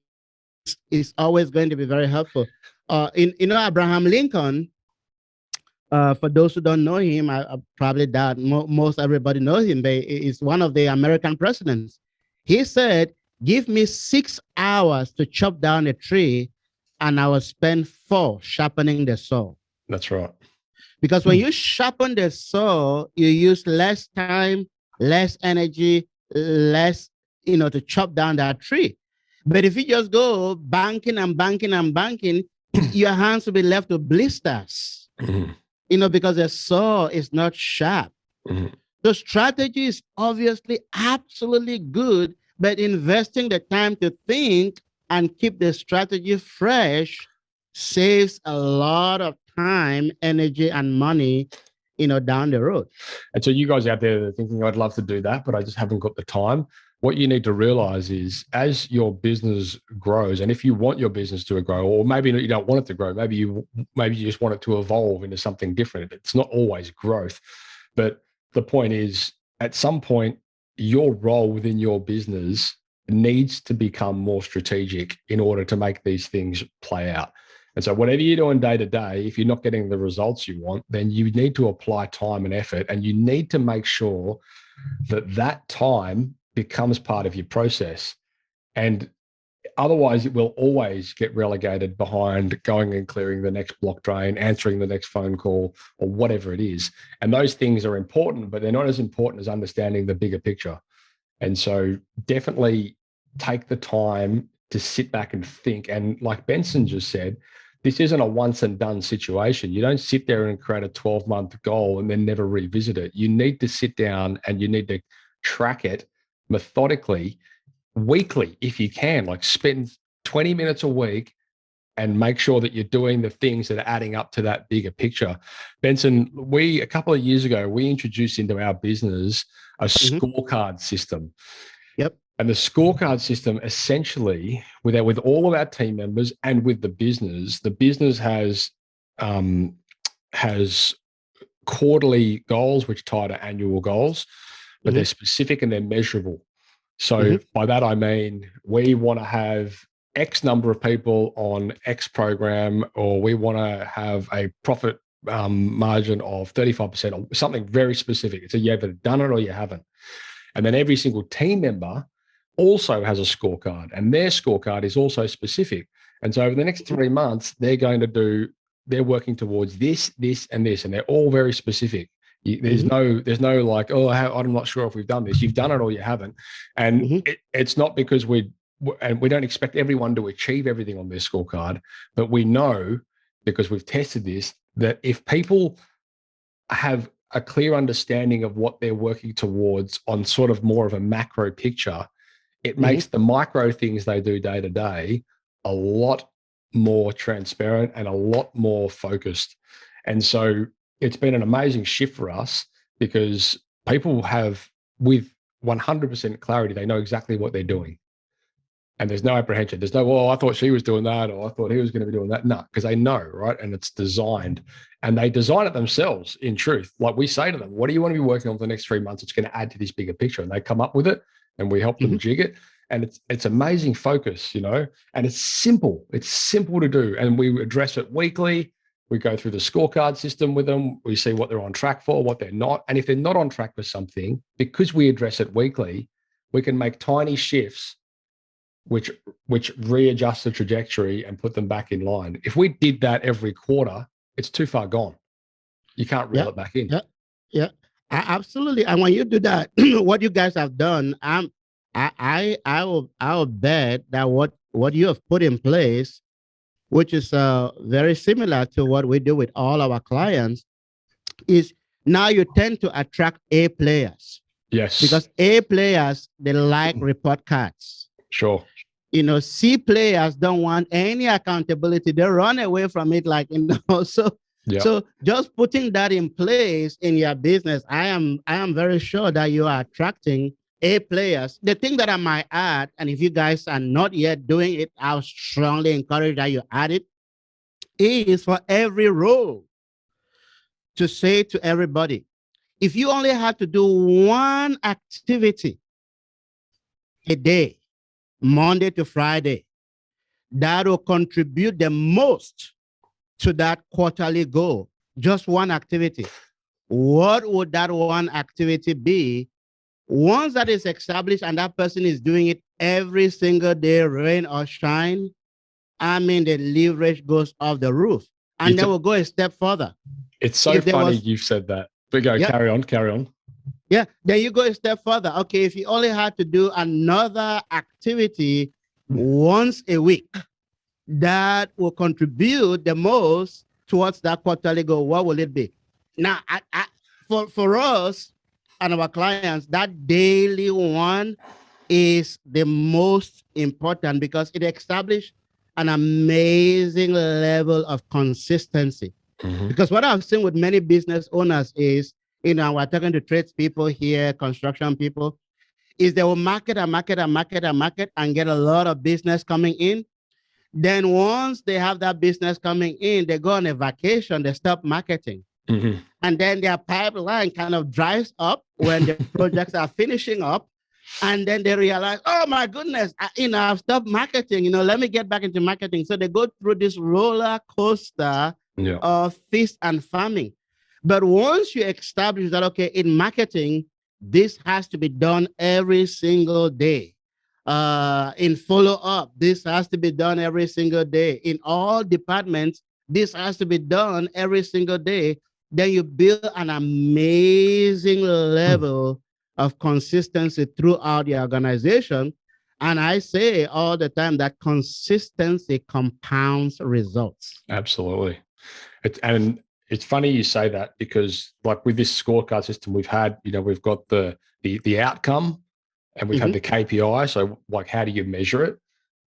is always going to be very helpful. Abraham Lincoln, for those who don't know him, I probably doubt most everybody knows him, but he's one of the American presidents. He said, give me 6 hours to chop down a tree, and I will spend 4 sharpening the saw. That's right. Because when you sharpen the saw, you use less time, less energy, less, to chop down that tree. But if you just go banking and banking and banking, your hands will be left with blisters, because the saw is not sharp. The strategy is obviously absolutely good, but investing the time to think and keep the strategy fresh saves a lot of time, energy, and money, down the road. And so you guys out there are thinking, I'd love to do that, but I just haven't got the time. What you need to realize is as your business grows, and if you want your business to grow, or maybe you don't want it to grow, maybe you just want it to evolve into something different. It's not always growth. But the point is, at some point, your role within your business needs to become more strategic in order to make these things play out. And so whatever you're doing day to day, if you're not getting the results you want, then you need to apply time and effort, and you need to make sure that time becomes part of your process. And otherwise, it will always get relegated behind going and clearing the next block drain, answering the next phone call, or whatever it is. And those things are important, but they're not as important as understanding the bigger picture. And so definitely take the time to sit back and think. And like Benson just said, this isn't a once and done situation. You don't sit there and create a 12-month goal and then never revisit it. You need to sit down and you need to track it methodically, weekly, if you can. Like spend 20 minutes a week and make sure that you're doing the things that are adding up to that bigger picture. Benson, a couple of years ago, we introduced into our business a scorecard system. Yep. And the scorecard system, essentially, with all of our team members and with the business has quarterly goals which tie to annual goals, but they're specific and they're measurable. So by that I mean we want to have X number of people on X program, or we want to have a profit margin of 35%, or something very specific. So you either done it or you haven't. And then every single team member also has a scorecard, and their scorecard is also specific. And so over the next 3 months, they're working towards this, and this, and they're all very specific. There's no like, I'm not sure if we've done this. You've done it or you haven't. And it's not because we don't expect everyone to achieve everything on their scorecard, but we know, because we've tested this, that if people have a clear understanding of what they're working towards on sort of more of a macro picture, it makes the micro things they do day to day a lot more transparent and a lot more focused. And so it's been an amazing shift for us, because people have, with 100% clarity, they know exactly what they're doing. And there's no apprehension. There's no, I thought she was doing that, or I thought he was going to be doing that. No, because they know, right? And it's designed, and they design it themselves, in truth. Like we say to them, what do you want to be working on for the next 3 months? It's going to add to this bigger picture. And they come up with it, and we help them jig it. And it's amazing focus, and it's simple. It's simple to do. And we address it weekly. We go through the scorecard system with them. We see what they're on track for, what they're not. And if they're not on track for something, because we address it weekly, we can make tiny shifts which readjust the trajectory and put them back in line. If we did that every quarter, it's too far gone. You can't reel it back in. Yeah, absolutely. And when you do that, what you guys have done, I will bet that what you have put in place, which is very similar to what we do with all our clients, is now you tend to attract A players. Yes. Because A players, they like report cards. Sure. C players don't want any accountability. They run away from it, So just putting that in place in your business, I am very sure that you are attracting A players. The thing that I might add, and if you guys are not yet doing it, I'll strongly encourage that you add it, is for every role to say to everybody, if you only have to do one activity a day, Monday to Friday, that will contribute the most to that quarterly goal? Just one activity. What would that one activity be? Once that is established and that person is doing it every single day, rain or shine, I mean, the leverage goes off the roof. And then we'll go a step further. It's so funny you've said that. But go, carry on. Yeah, then you go a step further. Okay, if you only had to do another activity once a week, that will contribute the most towards that quarterly goal, what will it be? Now, for us and our clients, that daily one is the most important because it establishes an amazing level of consistency. Because what I've seen with many business owners is, we're talking to tradespeople here, construction people, is they will market and get a lot of business coming in. Then once they have that business coming in, they go on a vacation, they stop marketing. And then their pipeline kind of dries up when the projects are finishing up. And then they realize, oh my goodness, I've stopped marketing, let me get back into marketing. So they go through this roller coaster of feast and famine. But once you establish that, okay, in marketing, this has to be done every single day. In follow-up, this has to be done every single day. In all departments, this has to be done every single day. Then you build an amazing level of consistency throughout the organization. And I say all the time that consistency compounds results. Absolutely. And it's funny you say that because like with this scorecard system we've had, we've got the outcome and we've had the KPI. So like, how do you measure it?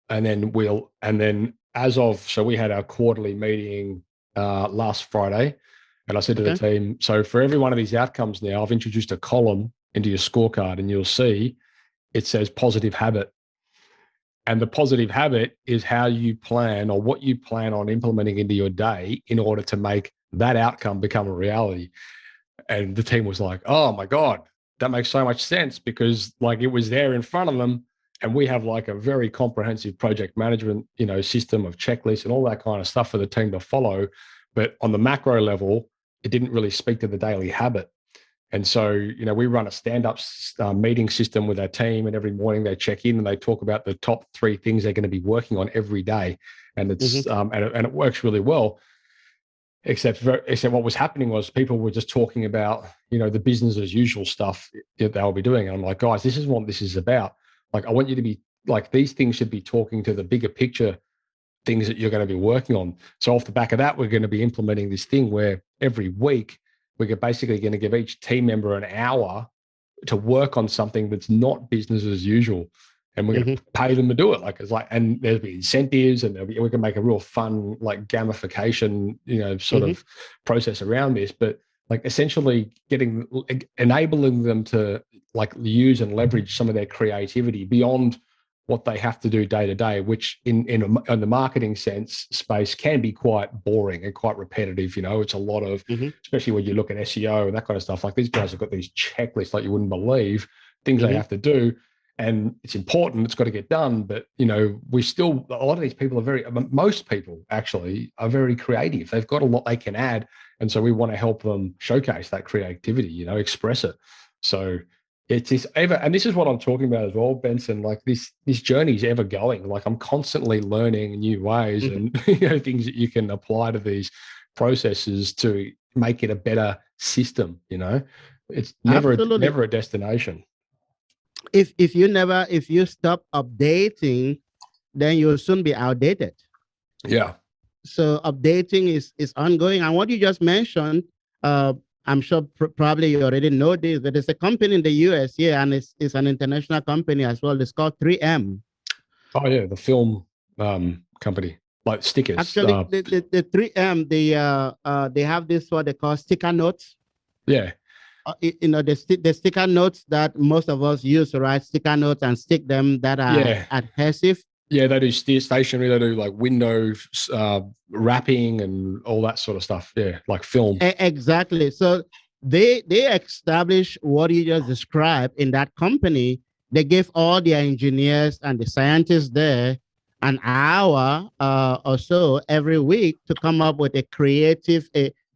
And then so we had our quarterly meeting last Friday. And I said to the team, so for every one of these outcomes now, I've introduced a column into your scorecard and you'll see it says positive habit. And the positive habit is how you plan or what you plan on implementing into your day in order to make that outcome become a reality. And the team was like, oh my God, that makes so much sense because like it was there in front of them. And we have like a very comprehensive project management, system of checklists and all that kind of stuff for the team to follow. But on the macro level, it didn't really speak to the daily habit. And so, we run a stand-up meeting system with our team, and every morning they check in and they talk about the top 3 things they're going to be working on every day. And it's and it works really well. Except what was happening was people were just talking about, the business as usual stuff that they'll be doing. And I'm like, guys, this is what this is about. Like, I want you to be like, these things should be talking to the bigger picture things that you're going to be working on. So off the back of that, we're going to be implementing this thing where every week we're basically going to give each team member an hour to work on something that's not business as usual. And we're going to pay them to do it. And there'll be incentives and we can make a real fun, like gamification, sort of process around this. But like essentially enabling them to like use and leverage some of their creativity beyond what they have to do day to day, which in the marketing sense space can be quite boring and quite repetitive. It's a lot of, especially when you look at SEO and that kind of stuff, like these guys have got these checklists like you wouldn't believe, things they have to do. And it's important, it's got to get done. But, a lot of these people most people actually are very creative. They've got a lot they can add. And so we want to help them showcase that creativity, express it. So it's this and this is what I'm talking about as well, Benson, like this journey is ever going. Like I'm constantly learning new ways and, things that you can apply to these processes to make it a better system. It's never a destination. If you stop updating, then you'll soon be outdated. Yeah. So updating is ongoing. And what you just mentioned, I'm sure probably you already know this, but there's a company in the US here, and it's an international company as well. It's called 3M. Oh yeah, the film company, like stickers. Actually, the 3M, they have this what they call sticker notes. Yeah. The sticker notes that most of us use to write sticker notes and stick them that are adhesive. Yeah, they do stationery. They do like window wrapping and all that sort of stuff. Yeah, like film. Exactly. So they establish what you just described in that company. They gave all the engineers and the scientists there an hour or so every week to come up with a creative,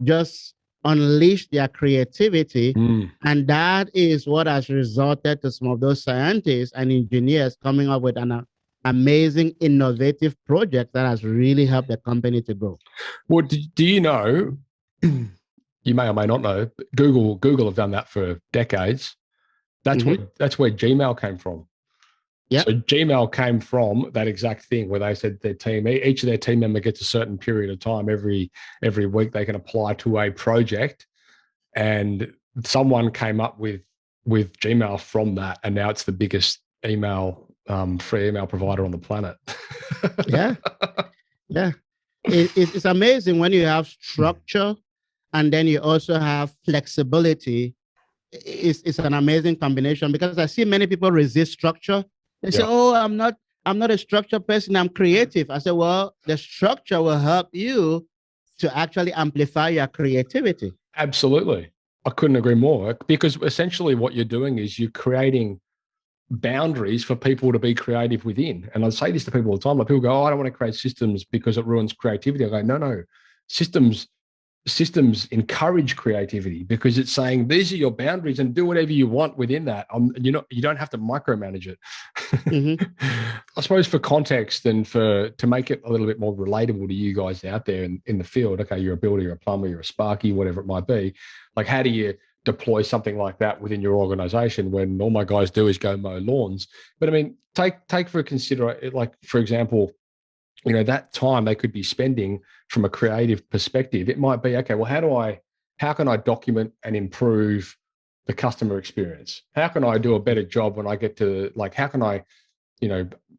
just unleash their creativity. Mm. And that is what has resulted to some of those scientists and engineers coming up with an amazing, innovative project that has really helped the company to grow. Well, do you know, you may or may not know, but Google have done that for decades. Mm-hmm. That's where Gmail came from. Yeah. So Gmail came from that exact thing where they said their team, each of their team member gets a certain period of time every week they can apply to a project, and someone came up with Gmail from that, and now it's the biggest free email provider on the planet. Yeah. Yeah. It's amazing when you have structure and then you also have flexibility. It's an amazing combination because I see many people resist structure. They say, Yeah, "Oh, I'm not a structure person. I'm creative." I say, "Well, the structure will help you to actually amplify your creativity." absolutely. I couldn't agree more, because essentially what you're doing is you're creating boundaries for people to be creative within. And I say this to people all the time. Like, people go, "Oh, I don't want to create systems because it ruins creativity." I go, no. Systems encourage creativity because it's saying these are your boundaries and do whatever you want within that. You don't have to micromanage it. Mm-hmm. I suppose for context and to make it a little bit more relatable to you guys out there in the field. Okay, you're a builder, you're a plumber, you're a sparky, whatever it might be. Like, how do you deploy something like that within your organization when all my guys do is go mow lawns? But I mean, take for consideration, like, for example, that time they could be spending from a creative perspective. It might be, okay, well, how can I document and improve the customer experience? How can I do a better job when I get to, like, how can I,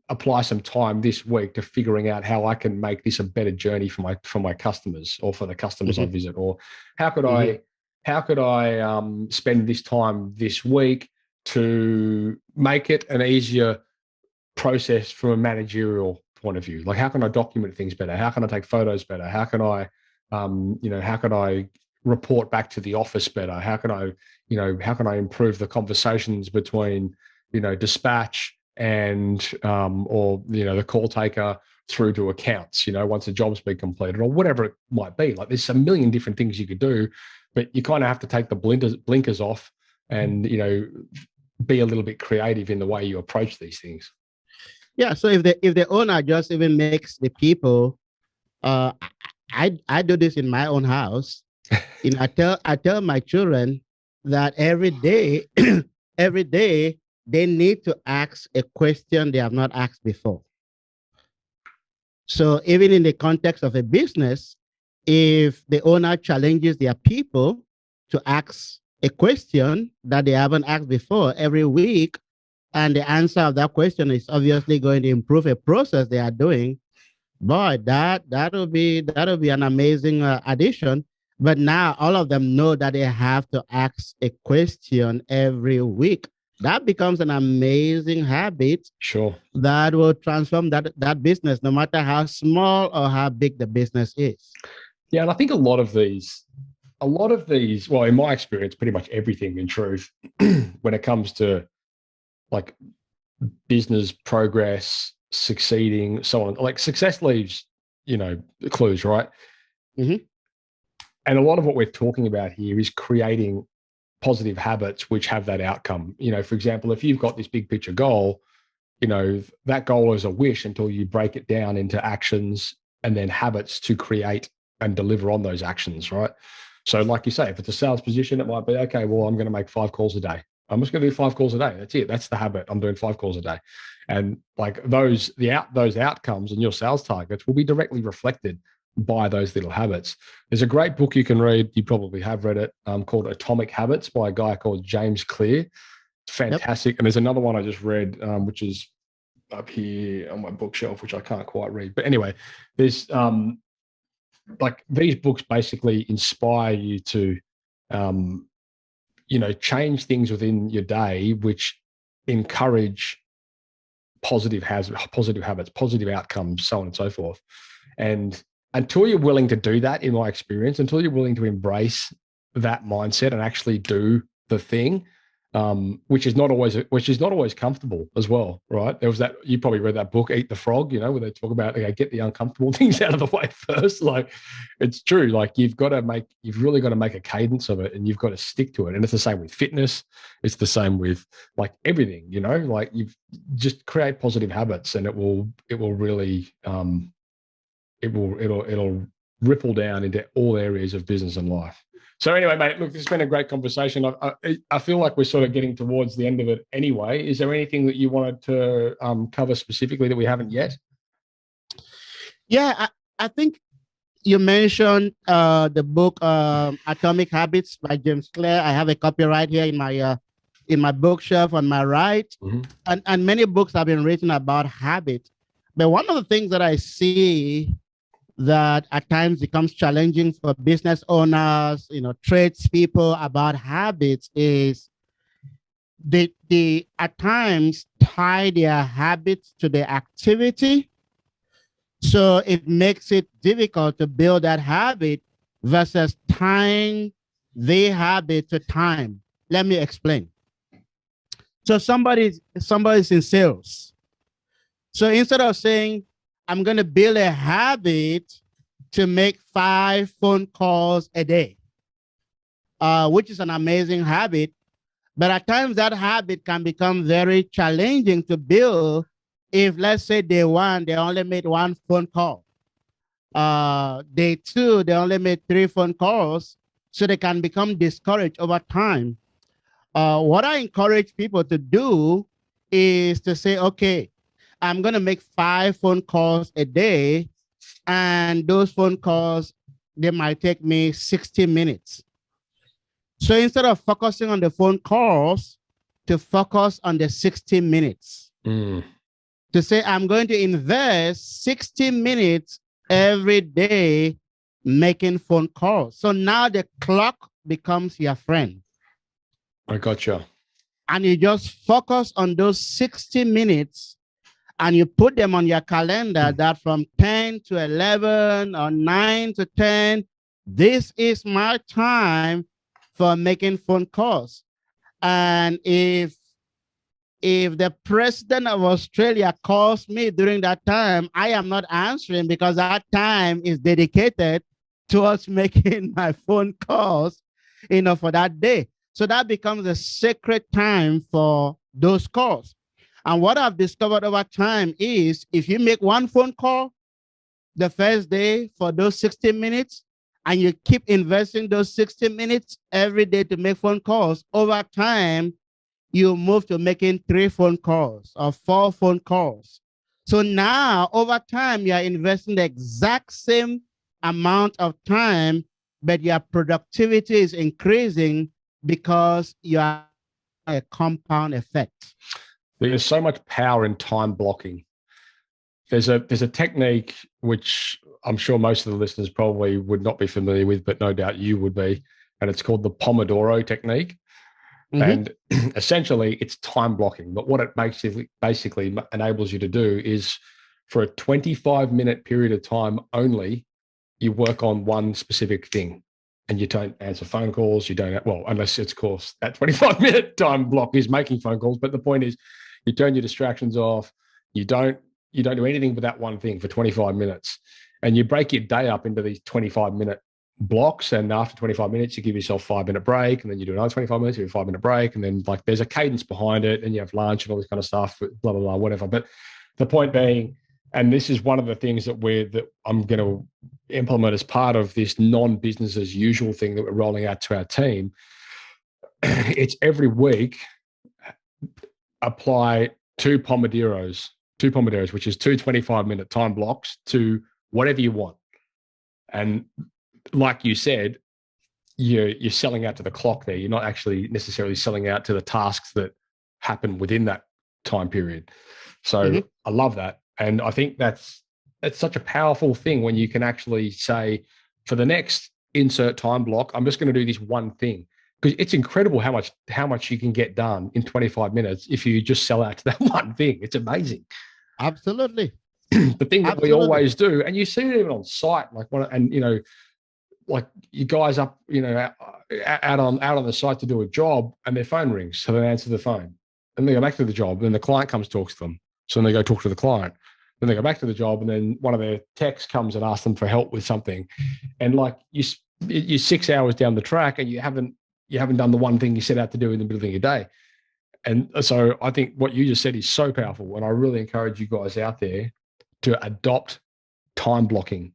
apply some time this week to figuring out how I can make this a better journey for my customers, or for the customers I Mm-hmm. visit? Or how could Mm-hmm. I spend this time this week to make it an easier process from a managerial point of view? Like, how can I document things better? How can I take photos better? How can I report back to the office better? How can I improve the conversations between, dispatch and, or, the call taker through to accounts, once a job's been completed, or whatever it might be. Like, there's a million different things you could do, but you kind of have to take the blinkers off and, be a little bit creative in the way you approach these things. Yeah. So if the owner just even makes the people, uh, I do this in my own house. I tell my children that every day, every day they need to ask a question they have not asked before. So even in the context of a business, if the owner challenges their people to ask a question that they haven't asked before every week, and the answer of that question is obviously going to improve a process they are doing, boy, that'll be an amazing addition. But now all of them know that they have to ask a question every week. That becomes an amazing habit Sure. that will transform that business, no matter how small or how big the business is. Yeah, and I think a lot of these, well, in my experience, pretty much everything in truth, when it comes to, like, business progress, succeeding, so on, like, success leaves, clues, right? Mm-hmm. And a lot of what we're talking about here is creating positive habits which have that outcome. For example, if you've got this big picture goal, that goal is a wish until you break it down into actions and then habits to create and deliver on those actions, right? So, like you say, if it's a sales position, it might be, okay, well, I'm going to make 5 calls a day. I'm just going to do 5 calls a day. That's it. That's the habit. I'm doing 5 calls a day. And, like, those outcomes and your sales targets will be directly reflected by those little habits. There's a great book you can read. You probably have read it, called Atomic Habits by a guy called James Clear. Yep. Fantastic. And there's another one I just read, which is up here on my bookshelf, which I can't quite read. But anyway, there's, like, these books basically inspire you to, change things within your day, which encourage positive habits, positive outcomes, so on and so forth. And until you're willing to do that, in my experience, until you're willing to embrace that mindset and actually do the thing, which is not always comfortable as well, right? There was that, you probably read that book, Eat the Frog, where they talk about, get the uncomfortable things out of the way first. Like, it's true. Like, you've really got to make a cadence of it, and you've got to stick to it. And it's the same with fitness. It's the same with like everything, like you've just create positive habits, and it'll really, it'll ripple down into all areas of business and life. So anyway, mate, look, it's been a great conversation. I feel like we're sort of getting towards the end of it anyway. Is there anything that you wanted to cover specifically that we haven't yet? Yeah, I think you mentioned the book Atomic Habits by James Clear. I have a copy right here in my bookshelf on my right. Mm-hmm. And many books have been written about habits. But one of the things that I see that at times becomes challenging for business owners, tradespeople about habits is they at times tie their habits to the activity. So it makes it difficult to build that habit versus tying the habit to time. Let me explain. So somebody's in sales. So instead of saying, I'm going to build a habit to make 5 phone calls a day, which is an amazing habit. But at times that habit can become very challenging to build if, let's say, day 1, they only made 1 phone call. Day 2, they only made 3 phone calls. So they can become discouraged over time. What I encourage people to do is to say, okay, I'm going to make 5 phone calls a day, and those phone calls, they might take me 60 minutes. So instead of focusing on the phone calls, to focus on the 60 minutes. To say, I'm going to invest 60 minutes every day making phone calls. So now the clock becomes your friend. I gotcha. And you just focus on those 60 minutes, and you put them on your calendar that from 10 to 11 or 9 to 10, this is my time for making phone calls. And if the president of Australia calls me during that time, I am not answering, because that time is dedicated towards making my phone calls, for that day. So that becomes a sacred time for those calls. And what I've discovered over time is, if you make 1 phone call the first day for those 60 minutes, and you keep investing those 60 minutes every day to make phone calls, over time, you move to making 3 phone calls or 4 phone calls. So now, over time, you are investing the exact same amount of time, but your productivity is increasing because you are a compound effect. There's so much power in time blocking. There's a technique which I'm sure most of the listeners probably would not be familiar with, but no doubt you would be, and it's called the Pomodoro technique. Mm-hmm. And essentially, it's time blocking. But what it basically enables you to do is, for a 25-minute period of time only, you work on one specific thing. And you don't answer phone calls. You don't, unless it's, of course, that 25-minute time block is making phone calls. But the point is, you turn your distractions off. You don't do anything but that one thing for 25 minutes. And you break your day up into these 25-minute blocks. And after 25 minutes, you give yourself a 5-minute break. And then you do another 25 minutes, you do a 5-minute break. And then, like, there's a cadence behind it. And you have lunch and all this kind of stuff, blah, blah, blah, whatever. But the point being, and this is one of the things that I'm going to implement as part of this non-business as usual thing that we're rolling out to our team. It's every week apply 2 Pomodoros, which is 2 25-minute time blocks to whatever you want. And like you said, you're selling out to the clock there. You're not actually necessarily selling out to the tasks that happen within that time period. So I love that. And I think that's such a powerful thing when you can actually say, for the next insert time block, I'm just going to do this one thing. Because it's incredible how much you can get done in 25 minutes if you just sell out to that one thing. It's amazing. Absolutely. The thing that we always do, and you see it even on site, like you guys up, out on the site to do a job, and their phone rings, so they answer the phone, and they go back to the job, and the client comes talks to them, so then they go talk to the client, then they go back to the job, and then one of their techs comes and asks them for help with something, and like you're 6 hours down the track, and you haven't done the one thing you set out to do in the middle of your day. And so I think what you just said is so powerful, and I really encourage you guys out there to adopt time blocking.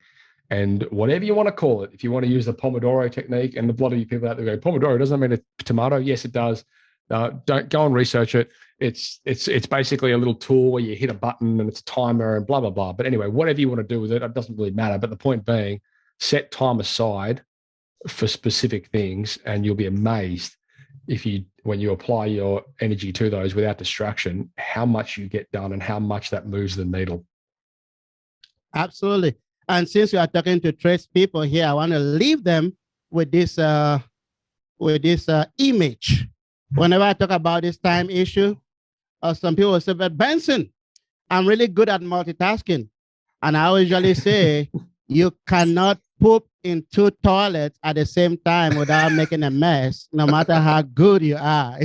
And whatever you want to call it, if you want to use the Pomodoro technique, and a lot of you people out there go, Pomodoro doesn't mean a tomato. Yes, it does. Don't go and research it. It's basically a little tool where you hit a button and it's a timer and blah, blah, blah. But anyway, whatever you want to do with it doesn't really matter. But the point being, set time aside for specific things, and you'll be amazed when you apply your energy to those without distraction, how much you get done and how much that moves the needle. Absolutely. And since we are talking to tradespeople here, I want to leave them with this image. Whenever I talk about this time issue, some people will say, but Benson, I'm really good at multitasking. And I usually say, you cannot poop in 2 toilets at the same time without making a mess, no matter how good you are,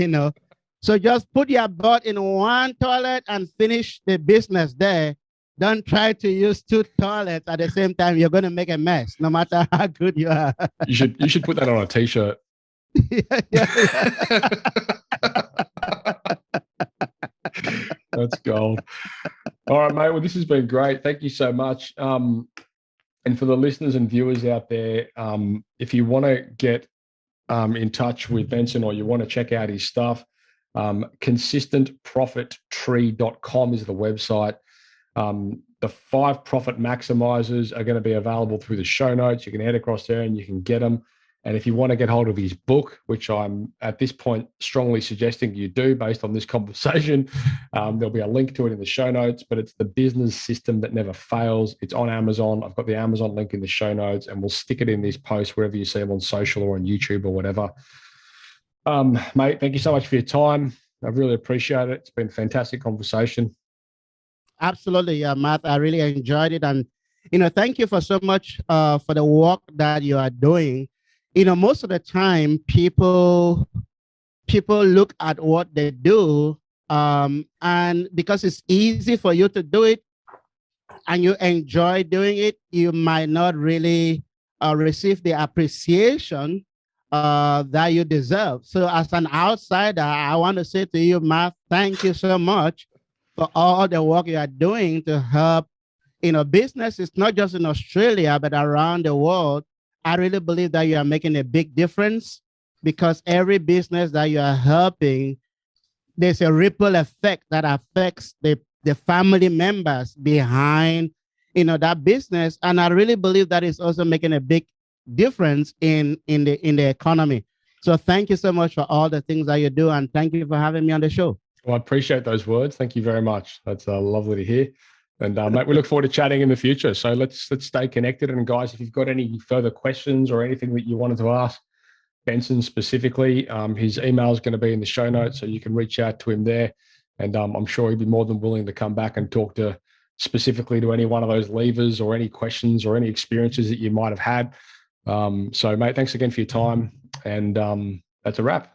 So just put your butt in one toilet and finish the business there. Don't try to use 2 toilets at the same time. You're going to make a mess, no matter how good you are. You should put that on a T-shirt. That's gold. All right, mate. Well, this has been great. Thank you so much. And for the listeners and viewers out there, if you want to get in touch with Benson, or you want to check out his stuff, consistentprofittree.com is the website. The 5 profit maximizers are going to be available through the show notes. You can head across there and you can get them. And if you want to get hold of his book, which I'm at this point strongly suggesting you do based on this conversation, there'll be a link to it in the show notes, but it's The Business System That Never Fails. It's on Amazon. I've got the Amazon link in the show notes, and we'll stick it in this post wherever you see them, on social or on YouTube or whatever. Mate, thank you so much for your time. I really appreciate it. It's been a fantastic conversation. Absolutely, Matt. I really enjoyed it. And, thank you for so much for the work that you are doing. Most of the time people look at what they do, and because it's easy for you to do it and you enjoy doing it, you might not really receive the appreciation that you deserve. So as an outsider, I want to say to you, Matt, thank you so much for all the work you are doing to help, businesses, not just in Australia, but around the world. I really believe that you are making a big difference, because every business that you are helping, there's a ripple effect that affects the family members behind, that business. And I really believe that is also making a big difference in the economy. So thank you so much for all the things that you do. And thank you for having me on the show. Well, I appreciate those words. Thank you very much. That's lovely to hear. And mate, we look forward to chatting in the future. So let's stay connected. And guys, if you've got any further questions or anything that you wanted to ask Benson specifically, his email is going to be in the show notes, so you can reach out to him there. And I'm sure he'd be more than willing to come back and talk specifically to any one of those levers, or any questions or any experiences that you might have had. So mate, thanks again for your time. And that's a wrap.